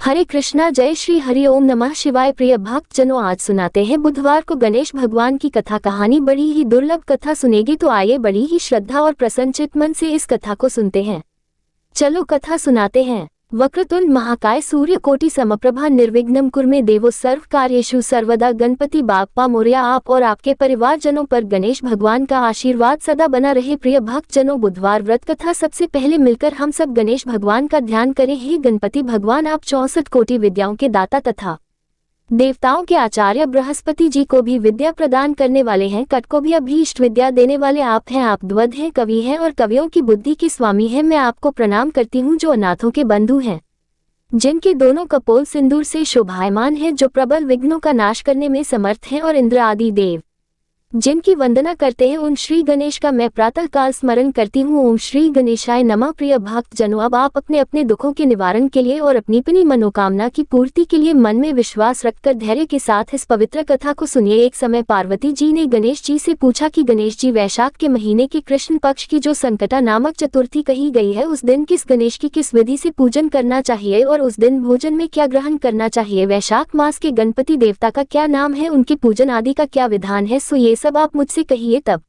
हरे कृष्णा, जय श्री हरि ओम नमः शिवाय। प्रिय भक्त जनों, आज सुनाते हैं बुधवार को गणेश भगवान की कथा कहानी। बड़ी ही दुर्लभ कथा सुनेगी, तो आइए बड़ी ही श्रद्धा और प्रसन्नचित मन से इस कथा को सुनते हैं। चलो कथा सुनाते हैं। वक्रतुंड महाकाय सूर्यकोटि समप्रभा निर्विघ्नं कुरु देवो सर्व कार्येषु सर्वदा। गणपति बाप्पा मोरया, आप और आपके परिवारजनों पर गणेश भगवान का आशीर्वाद सदा बना रहे। प्रिय भक्त जनों, बुधवार व्रत कथा। सबसे पहले मिलकर हम सब गणेश भगवान का ध्यान करें। हे गणपति भगवान, आप 64 कोटि विद्याओं के दाता तथा देवताओं के आचार्य बृहस्पति जी को भी विद्या प्रदान करने वाले हैं। कट को भी अभीष्ट विद्या देने वाले आप हैं। आप द्वद हैं, कवि हैं और कवियों की बुद्धि के स्वामी हैं। मैं आपको प्रणाम करती हूँ, जो अनाथों के बंधु हैं, जिनके दोनों कपोल सिंदूर से शोभायमान है, जो प्रबल विघ्नों का नाश करने में समर्थ हैं, और इंद्र आदि देव जिनकी वंदना करते हैं, उन श्री गणेश का मैं प्रातः काल स्मरण करती हूँ। ओम श्री गणेशाय नमः। प्रिय भक्त जनों, अब आप अपने अपने दुखों के निवारण के लिए और अपनी अपनी मनोकामना की पूर्ति के लिए मन में विश्वास रखकर धैर्य के साथ इस पवित्र कथा को सुनिए। एक समय पार्वती जी ने गणेश जी से पूछा कि गणेश जी, वैशाख के महीने के कृष्ण पक्ष की जो संकटा नामक चतुर्थी कही गई है, उस दिन किस गणेश की किस विधि से पूजन करना चाहिए और उस दिन भोजन में क्या ग्रहण करना चाहिए? वैशाख मास के गणपति देवता का क्या नाम है? उनके पूजन आदि का क्या विधान है? सो ये सब आप मुझसे कहिए। तब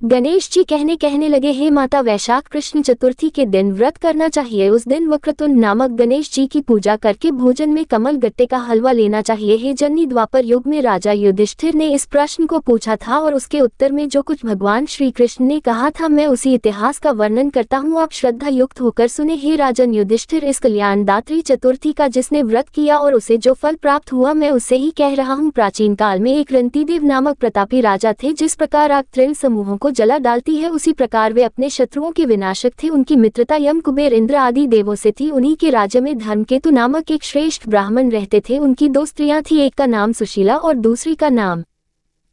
गणेश जी कहने लगे, हे माता, वैशाख कृष्ण चतुर्थी के दिन व्रत करना चाहिए। उस दिन वक्रतुंड नामक गणेश जी की पूजा करके भोजन में कमल गट्टे का हलवा लेना चाहिए। हे जननी, द्वापर युग में राजा युधिष्ठिर ने इस प्रश्न को पूछा था और उसके उत्तर में जो कुछ भगवान श्री कृष्ण ने कहा था, मैं उसी इतिहास का वर्णन करता हूँ। आप श्रद्धा युक्त होकर सुने। हे राजन युधिष्ठिर, इस कल्याणदात्री चतुर्थी का जिसने व्रत किया और उसे जो फल प्राप्त हुआ, मैं उससे ही कह रहा हूँ। प्राचीन काल में एक रंतिदेव नामक प्रतापी राजा थे। जिस प्रकार आग तृण समूहों जला डालती है, उसी प्रकार वे अपने शत्रुओं के विनाशक थे। उनकी मित्रता यम, कुबेर, इंद्र आदि देवों से थी। उन्हीं के राज्य में धर्मकेतु नामक एक श्रेष्ठ ब्राह्मण रहते थे। उनकी 2 स्त्रियां थी, एक का नाम सुशीला और दूसरी का नाम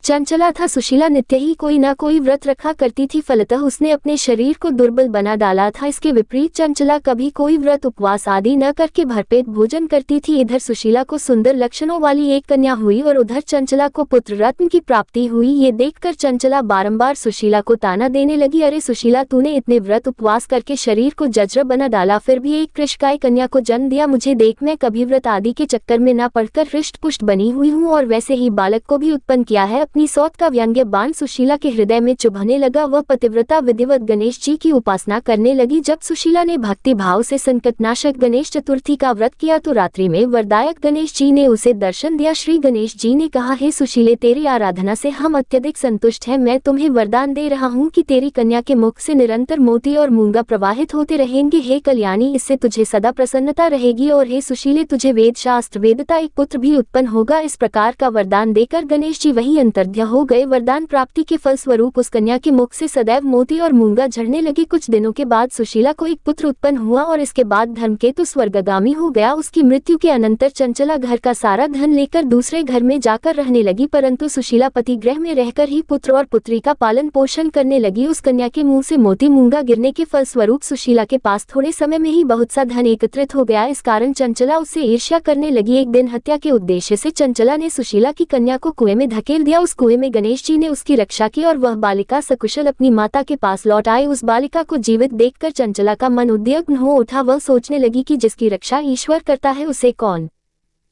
चंचला था। सुशीला नित्य ही कोई ना कोई व्रत रखा करती थी, फलतः उसने अपने शरीर को दुर्बल बना डाला था। इसके विपरीत चंचला कभी कोई व्रत उपवास आदि न करके भरपेट भोजन करती थी। इधर सुशीला को सुंदर लक्षणों वाली एक कन्या हुई और उधर चंचला को पुत्र रत्न की प्राप्ति हुई। ये देखकर चंचला बारंबार सुशीला को ताना देने लगी, अरे सुशीला, तूने इतने व्रत उपवास करके शरीर को जर्जर बना डाला, फिर भी एक कृषकाय कन्या को जन्म दिया। मुझे देख, मैं कभी व्रत आदि के चक्कर में न पड़कर हृष्ट पुष्ट बनी हुई हूँ और वैसे ही बालक को भी उत्पन्न किया है। अपनी सौत का व्यंग्य बाण सुशीला के हृदय में चुभने लगा। वह पतिव्रता विधिवत गणेश जी की उपासना करने लगी। जब सुशीला ने भक्ति भाव से संकटनाशक गणेश चतुर्थी का व्रत किया तो रात्रि में वरदायक गणेश जी ने उसे दर्शन दिया। श्री गणेश जी ने कहा, हे सुशीले, तेरी आराधना से हम अत्यधिक संतुष्ट हैं। मैं तुम्हें वरदान दे रहा हूँ कि तेरी कन्या के मुख से निरंतर मोती और मूंगा प्रवाहित होते रहेंगे। हे कल्याणी, इससे तुझे सदा प्रसन्नता रहेगी और हे सुशीले, तुझे वेद शास्त्र वेदता एक पुत्र भी उत्पन्न होगा। इस प्रकार का वरदान देकर गणेश जी वहीं अंतर्ध्य हो गए। वरदान प्राप्ति के फलस्वरूप उस कन्या के मुख से सदैव मोती और मूंगा झड़ने लगे। कुछ दिनों के बाद सुशीला को एक पुत्र उत्पन्न हुआ और इसके बाद धर्मकेतु स्वर्गगामी हो गया। उसकी मृत्यु के अनंतर चंचला घर का सारा धन लेकर दूसरे घर में जाकर रहने लगी, परंतु सुशीला पति गृह में रहकर ही पुत्र और पुत्री का पालन पोषण करने लगी। उस कन्या के मुंह से मोती मूंगा गिरने के फलस्वरूप सुशीला के पास थोड़े समय में ही बहुत सा धन एकत्रित हो गया। इस कारण चंचला उससे ईर्ष्या करने लगी। एक दिन हत्या के उद्देश्य से चंचला ने सुशीला की कन्या को कुएं में धकेल दिया। उस कुएं में गणेश जी ने उसकी रक्षा की और वह बालिका सकुशल अपनी माता के पास लौट आई। उस बालिका को जीवित देखकर चंचला का मन उद्विग्न हो उठा। वह सोचने लगी कि जिसकी रक्षा ईश्वर करता है, उसे कौन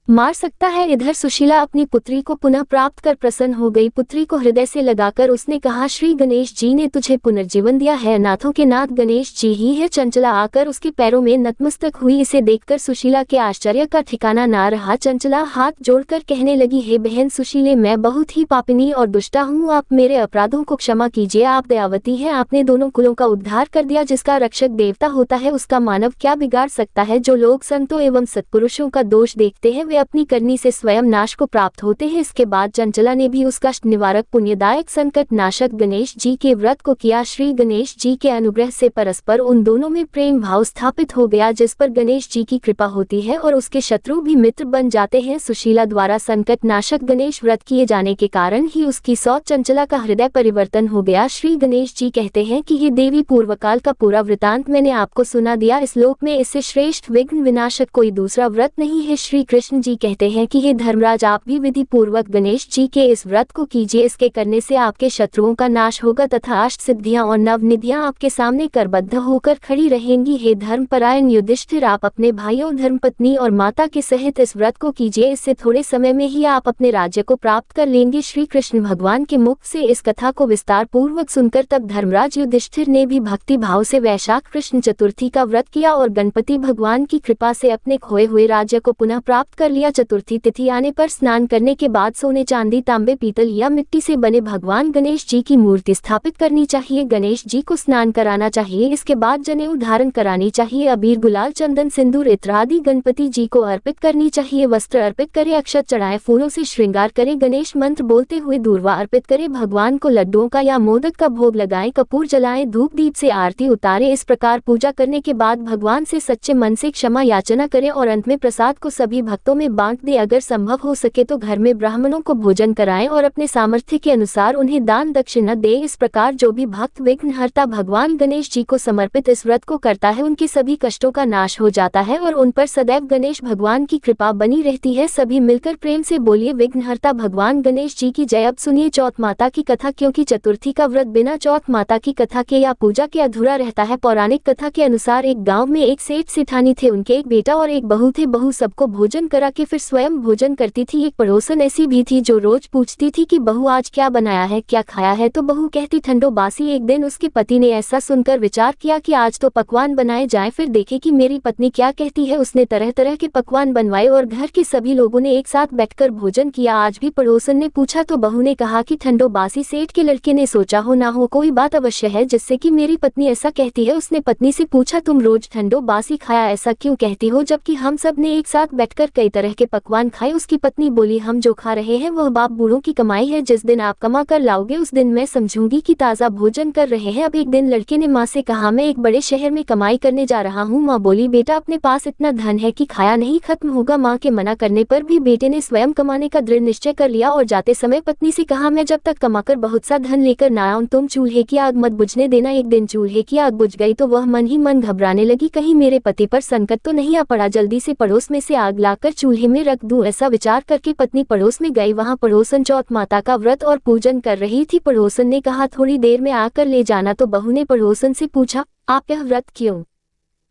मार सकता है। इधर सुशीला अपनी पुत्री को पुनः प्राप्त कर प्रसन्न हो गई। पुत्री को हृदय से लगाकर उसने कहा, श्री गणेश जी ने तुझे पुनर्जीवन दिया है, नाथों के नाथ गणेश जी ही है। चंचला आकर उसके पैरों में नतमस्तक हुई। इसे देखकर सुशीला के आश्चर्य का ठिकाना ना रहा। चंचला हाथ जोड़कर कहने लगी, हे बहन सुशीले, मैं बहुत ही पापिनी और दुष्टा हूँ, आप मेरे अपराधों को क्षमा कीजिए। आप दयावती हैं, आपने दोनों कुलों का उद्धार कर दिया। जिसका रक्षक देवता होता है, उसका मानव क्या बिगाड़ सकता है? जो लोग संतों एवं सत्पुरुषों का दोष देखते हैं, वे अपनी करनी से स्वयं नाश को प्राप्त होते हैं। इसके बाद चंचला ने भी उस कष्ट निवारक पुण्यदायक संकट नाशक गणेश जी के व्रत को किया। श्री गणेश जी के अनुग्रह से परस्पर उन दोनों में प्रेम भाव स्थापित हो गया, जिस पर गणेश जी की कृपा होती है और उसके शत्रु भी मित्र बन जाते हैं। सुशीला द्वारा संकट नाशक गणेश व्रत किए जाने के कारण ही उसकी सौत चंचला का हृदय परिवर्तन हो गया। श्री गणेश जी कहते हैं कि हे देवी, पूर्वकाल का पूरा वृतांत मैंने आपको सुना दिया। इस लोक में इससे श्रेष्ठ विघ्न विनाशक कोई दूसरा व्रत नहीं है। श्री कृष्ण जी कहते हैं कि हे धर्मराज, आप भी विधि पूर्वक गणेश जी के इस व्रत को कीजिए। इसके करने से आपके शत्रुओं का नाश होगा तथा अष्ट सिद्धियां और नवनिधियां आपके सामने करबद्ध होकर खड़ी रहेंगी। हे धर्मपरायण युधिष्ठिर, आप अपने भाइयों, धर्मपत्नी और माता के सहित इस व्रत को कीजिए। इससे थोड़े समय में ही आप अपने राज्य को प्राप्त कर लेंगे। श्री कृष्ण भगवान के मुख से इस कथा को विस्तार पूर्वक सुनकर तब धर्मराज युधिष्ठिर ने भी भक्ति भाव से वैशाख कृष्ण चतुर्थी का व्रत किया और गणपति भगवान की कृपा से अपने खोए हुए राज्य को पुनः प्राप्त कर लिया। चतुर्थी तिथि आने पर स्नान करने के बाद सोने, चांदी, तांबे, पीतल या मिट्टी से बने भगवान गणेश जी की मूर्ति स्थापित करनी चाहिए। गणेश जी को स्नान कराना चाहिए। इसके बाद जनेऊ धारण करानी चाहिए। अबीर, गुलाल, चंदन, सिंदूर इत्र आदि गणपति जी को अर्पित करनी चाहिए। वस्त्र अर्पित करे, अक्षत चढ़ाए, फूलों से श्रृंगार करे, गणेश मंत्र बोलते हुए दूर्वा अर्पित करे, भगवान को लड्डुओं का या मोदक का भोग लगाए, कपूर जलाएं, धूप दीप से आरती उतारे। इस प्रकार पूजा करने के बाद भगवान से सच्चे मन से क्षमा याचना करे और अंत में प्रसाद को सभी भक्तों में बांट दे। अगर संभव हो सके तो घर में ब्राह्मणों को भोजन कराएं और अपने सामर्थ्य के अनुसार उन्हें दान दक्षिणा दे। इस प्रकार जो भी भक्त विघ्नहर्ता भगवान गणेश जी को समर्पित इस व्रत को करता है, उनके सभी कष्टों का नाश हो जाता है और उन पर सदैव गणेश भगवान की कृपा बनी रहती है। सभी मिलकर प्रेम से बोलिए विघ्नहर्ता भगवान गणेश जी की जय। अब सुनिए चौथ माता की कथा, क्योंकि चतुर्थी का व्रत बिना चौथ माता की कथा के या पूजा के अधूरा रहता है। पौराणिक कथा के अनुसार एक गांव में एक सेठ सेठानी थे। उनके एक बेटा और एक बहू थे। बहू सबको भोजन करा के फिर स्वयं भोजन करती थी। एक पड़ोसन ऐसी भी थी जो रोज पूछती थी कि बहू आज क्या बनाया है, क्या खाया है, तो बहू कहती ठंडो बासी। एक दिन उसके पति ने ऐसा सुनकर विचार किया कि आज तो पकवान बनाए जाएं, फिर देखे कि मेरी पत्नी क्या कहती है। उसने तरह तरह के पकवान बनवाए और घर के सभी लोगों ने एक साथ बैठकर भोजन किया। आज भी पड़ोसन ने पूछा तो बहू ने कहा कि ठंडो बासी सेठ के लड़के ने सोचा हो ना हो, कोई बात अवश्य है जिससे कि मेरी पत्नी ऐसा कहती है। उसने पत्नी से पूछा तुम रोज ठंडो बासी खाया ऐसा क्यों कहती हो, जबकि हम सब ने एक साथ बैठकर कई तरह के पकवान खाए। उसकी पत्नी बोली हम जो खा रहे हैं वह बाप बूढ़ों की कमाई है। जिस दिन आप कमा कर लाओगे उस दिन मैं समझूंगी कि ताज़ा भोजन कर रहे हैं। अब एक दिन लड़के ने माँ से कहा मैं एक बड़े शहर में कमाई करने जा रहा हूँ। माँ बोली बेटा अपने पास इतना धन है कि खाया नहीं खत्म होगा। माँ के मना करने पर भी बेटे ने स्वयं कमाने का दृढ़ निश्चय कर लिया और जाते समय पत्नी से कहा मैं जब तक कमाकर बहुत सा धन लेकर ना आऊं तुम चूल्हे की आग मत बुझने देना। एक दिन चूल्हे की आग बुझ गई तो वह मन ही मन घबराने लगी, कहीं मेरे पति पर संकट तो नहीं आ पड़ा। जल्दी से पड़ोस में से आग लाकर चूल्हे में रख दूं, ऐसा विचार करके पत्नी पड़ोस में गई। वहां पड़ोसन चौथ माता का व्रत और पूजन कर रही थी। पड़ोसन ने कहा थोड़ी देर में आकर ले जाना, तो बहू ने पड़ोसन से पूछा आप यह व्रत क्यों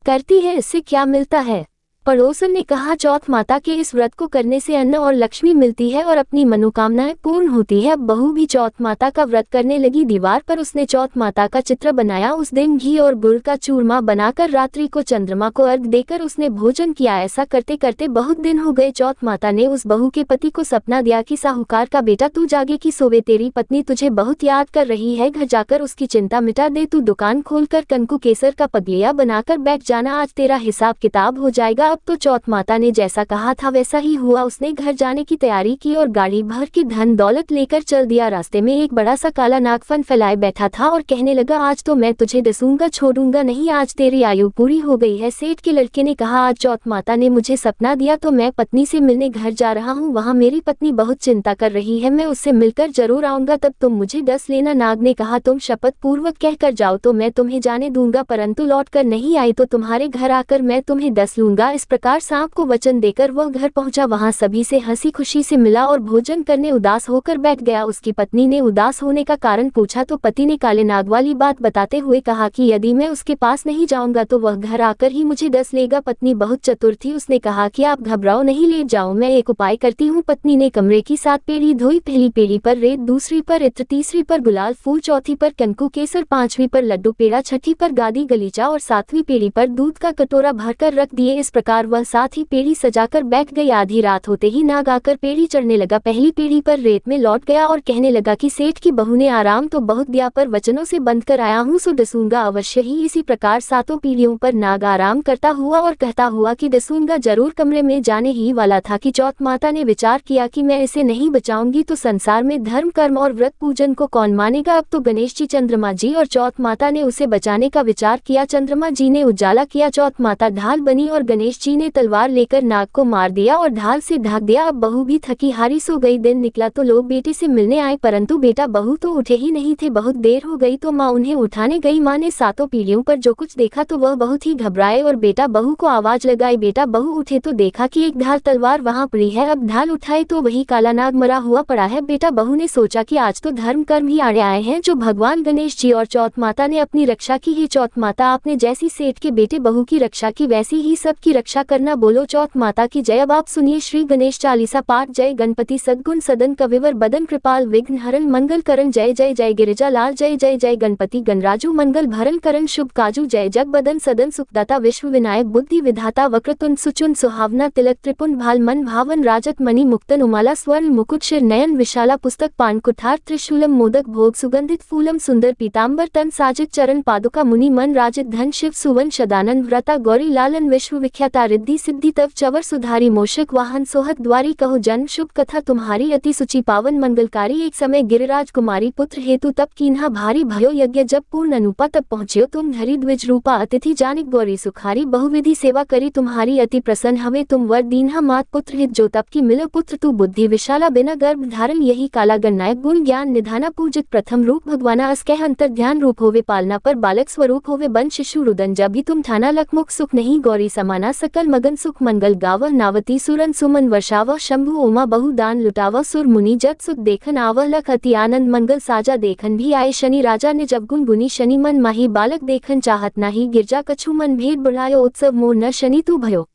करती है, इससे क्या मिलता है। पड़ोसन ने कहा चौथ माता के इस व्रत को करने से अन्न और लक्ष्मी मिलती है और अपनी मनोकामनाएं पूर्ण होती है। अब बहू भी चौथ माता का व्रत करने लगी। दीवार पर उसने चौथ माता का चित्र बनाया। उस दिन घी और गुड़ का चूरमा बनाकर रात्रि को चंद्रमा को अर्घ देकर उसने भोजन किया। ऐसा करते करते बहुत दिन हो गए। चौथ माता ने उस बहू के पति को सपना दिया कि साहूकार का बेटा तू जागे कि सोवे, तेरी पत्नी तुझे बहुत याद कर रही है, घर जाकर उसकी चिंता मिटा दे। तू दुकान खोलकर कंकु केसर का पगलिया बनाकर बैठ जाना, आज तेरा हिसाब किताब हो जाएगा। अब तो चौथ माता ने जैसा कहा था वैसा ही हुआ। उसने घर जाने की तैयारी की और गाड़ी भर की धन दौलत लेकर चल दिया। रास्ते में एक बड़ा सा काला नाग फन फैलाए बैठा था और कहने लगा आज तो मैं तुझे डसूंगा छोड़ूंगा नहीं, आज तेरी आयु पूरी हो गई है। सेठ के लड़के ने कहा आज चौथ माता ने मुझे सपना दिया तो मैं पत्नी से मिलने घर जा रहा हूँ। वहाँ मेरी पत्नी बहुत चिंता कर रही है, मैं उससे मिलकर जरूर आऊंगा, तब तुम मुझे डस लेना। नाग ने कहा तुम शपथ पूर्वक कहकर जाओ तो मैं तुम्हें जाने दूंगा, परंतु लौट कर नहीं आई तो तुम्हारे घर आकर मैं तुम्हें डस लूंगा। इस प्रकार सांप को वचन देकर वह घर पहुंचा। वहां सभी से हंसी खुशी से मिला और भोजन करने उदास होकर बैठ गया। उसकी पत्नी ने उदास होने का कारण पूछा तो पति ने काले नाग वाली बात बताते हुए कहा कि यदि मैं उसके पास नहीं जाऊंगा तो वह घर आकर ही मुझे डस लेगा। पत्नी बहुत चतुर थी, उसने कहा कि आप घबराओ नहीं, लेट जाओ, मैं एक उपाय करती हूँ। पत्नी ने कमरे की 7 पेड़ी धोई। पहली पेड़ी पर रेत, दूसरी पर इत्र, तीसरी पर गुलाल फूल, चौथी पर कंकु केसर, 5वीं पर लड्डू पेड़ा, छठी पर गादी गलीचा और 7वीं पेड़ी पर दूध का कटोरा भरकर रख दिए। इस प्रकार वह 7 ही पेड़ी सजाकर बैठ गई। आधी रात होते ही नाग आकर पेड़ी चढ़ने लगा। पहली पेड़ी पर रेत में लौट गया और कहने लगा कि सेठ की बहू ने आराम तो बहुत दिया पर वचनों से बंद कर आया हूँ, सो डसूंगा अवश्य ही। इसी प्रकार 7 पीढ़ियों पर नाग आराम करता हुआ और कहता हुआ कि डसूंगा जरूर कमरे में जाने ही वाला था कि चौथ माता ने विचार किया कि मैं इसे नहीं बचाऊंगी तो संसार में धर्म कर्म और व्रत पूजन को कौन मानेगा। अब तो गणेश जी, चंद्रमा जी और चौथ माता ने उसे बचाने का विचार किया। चंद्रमा जी ने उजाला किया, चौथ माता ढाल बनी और गणेश जी ने तलवार लेकर नाग को मार दिया और ढाल से ढक दिया। अब बहू भी थकी हारी सो गई। दिन निकला तो लोग बेटे से मिलने आए, परंतु बेटा बहू तो उठे ही नहीं थे। बहुत देर हो गई तो माँ उन्हें उठाने गई। माँ ने सातों पीढ़ियों पर जो कुछ देखा तो वह बहुत ही घबराए और बेटा बहू को आवाज लगाई। बेटा बहू उठे तो देखा कि एक ढाल तलवार वहाँ पड़ी है। अब ढाल उठाए तो वही काला नाग मरा हुआ पड़ा है। बेटा बहू ने सोचा कि आज तो धर्म कर्म ही आड़े आए हैं, जो भगवान गणेश जी और चौथ माता ने अपनी रक्षा की। ही चौथ माता, आपने जैसी सेठ के बेटे बहू की रक्षा की वैसी ही सबकी रक्षा करना। बोलो चौथ माता की जय। अब आप सुनिए श्री गणेश चालीसा पाठ। जय गणपति सद्गुण सदन कविवर बदन कृपाल विघ्न हरण मंगल करण। जय जय जय गिरिजा लाल। जय जय जय गणपति गणराजू मंगल भरण करण शुभ काजू। जय जग बदन सदन सुखदाता विश्व विनायक बुद्धि विधाता वक्रतुंड सुचुन सुहावना तिलक त्रिपुन भाल मन भावन राजत मणि मुक्तन उमाला स्वर्ण मुकुट शिर नयन विशाला पुस्तक पान कुठार त्रिशूलम मोदक भोग सुगंधित फूलम सुंदर पीताम्बर तन साजित चरण पादुका मुनि मन राजित धन शिव सुवन शदानंद व्रता गौरी लालन विश्व विख्याता रिद्धि सिद्धि तव चवर सुधारी मोषक वाहन सोहत द्वारी कहो जन्म शुभ कथा तुम्हारी अति सुचि पावन मंगलकारी। एक समय गिरिराज कुमारी पुत्र हेतु तप कीन्हा भारी भयो यज्ञ जब पूर्ण अनुपा तब पहुँच्यो तुम धरी द्विज रूपा अतिथि जानिक गौरी सुखारी। बहुविधि सेवा करी तुम्हारी अति प्रसन्न हवे तुम वर दीन्हा मात पुत्र हित जो तप की मिलो पुत्र तू बुद्धि विशाला बिना गर्भ धारण यही काला गणनायक गुण ज्ञान निधाना पूजित प्रथम रूप भगवाना अस्कह अंतर ध्यान रूप होवे पालना पर बालक स्वरूप होवे बन शिशु रुदन जब भी तुम ठाना लखमुख सुख नहीं गौरी समाना सकल मगन सुख मंगल गावह नावती सुरन सुमन वर्षावह शंभु उमा बहु दान लुटावह सुर मुनि जत सुख देखन आवह लख अति आनंद मंगल साजा देखन भी आए शनि राजा ने जब गुण गुनी शनि मन माही बालक देखन चाहत नाही गिरजा कछु मन भेद बढ़ायो उत्सव मोर न शनि तू भयो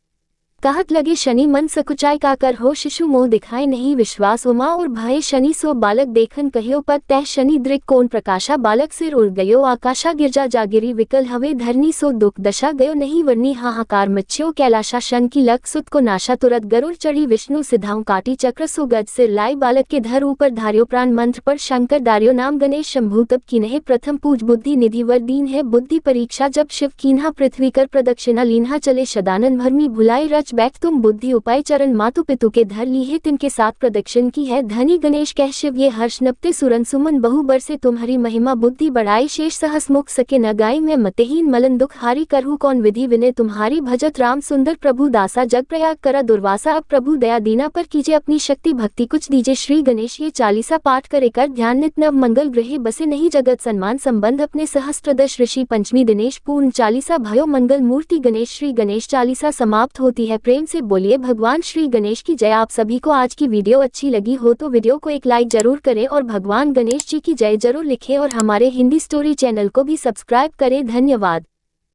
कहत लगे शनि मन सकुचाय का कर हो शिशु मोह दिखाए नहीं विश्वास उमा और भय शनि सो बालक देखन कहियो पद तह शनि दृक कौन प्रकाशा बालक सिर उड़ गयो आकाशा गिरजा जागिरी विकल हवे धरनी सो दुख दशा गयो नहीं वर्णी हाहाकार मच्छ्यो कैलाशा शन की लक सुत को नाशा तुरत गरुड़ चढ़ी विष्णु सिद्धाऊं काटी चक्र सो गज सिर लाई बालक के धर ऊपर धारियो प्राण मंत्र पर शंकर दारियो नाम गणेश शंभु तब कीन्हे प्रथम पूज बुद्धि निधि वर दीन है बुद्धि परीक्षा जब शिव कीन्हा पृथ्वी कर प्रदक्षिणा लीन्हा चले शदानन भरमी भुलाई रच बैठ तुम बुद्धि उपाय चरण मातु पितु के धर ली है तिनके साथ प्रदक्षिण की है धनी गणेश कह शिव ये हर्ष नपते सुरन सुमन बहु बरसे तुम्हारी महिमा बुद्धि बढ़ाई शेष सहस मुख सके न गाय मैं मतहीन मलन दुख हारी करहु कौन विधि विनय तुम्हारी भजत राम सुंदर प्रभु दासा जग प्रयाग करा दुर्वासा अब प्रभु दया दीना पर कीजिए अपनी शक्ति भक्ति कुछ दीजिए श्री गणेश ये चालीसा पाठ करे कर ध्यान नित नव मंगल ग्रहे बसे नहीं जगत सम्मान संबंध अपने सहस्त्रदश ऋषि पंचमी दिनेश पूर्ण चालीसा भयो मंगल मूर्ति गणेश श्री गणेश चालीसा समाप्त होती है। प्रेम से बोलिए भगवान श्री गणेश की जय। आप सभी को आज की वीडियो अच्छी लगी हो तो वीडियो को एक लाइक जरूर करें और भगवान गणेश जी की जय जरूर लिखें और हमारे हिंदी स्टोरी चैनल को भी सब्सक्राइब करें। धन्यवाद।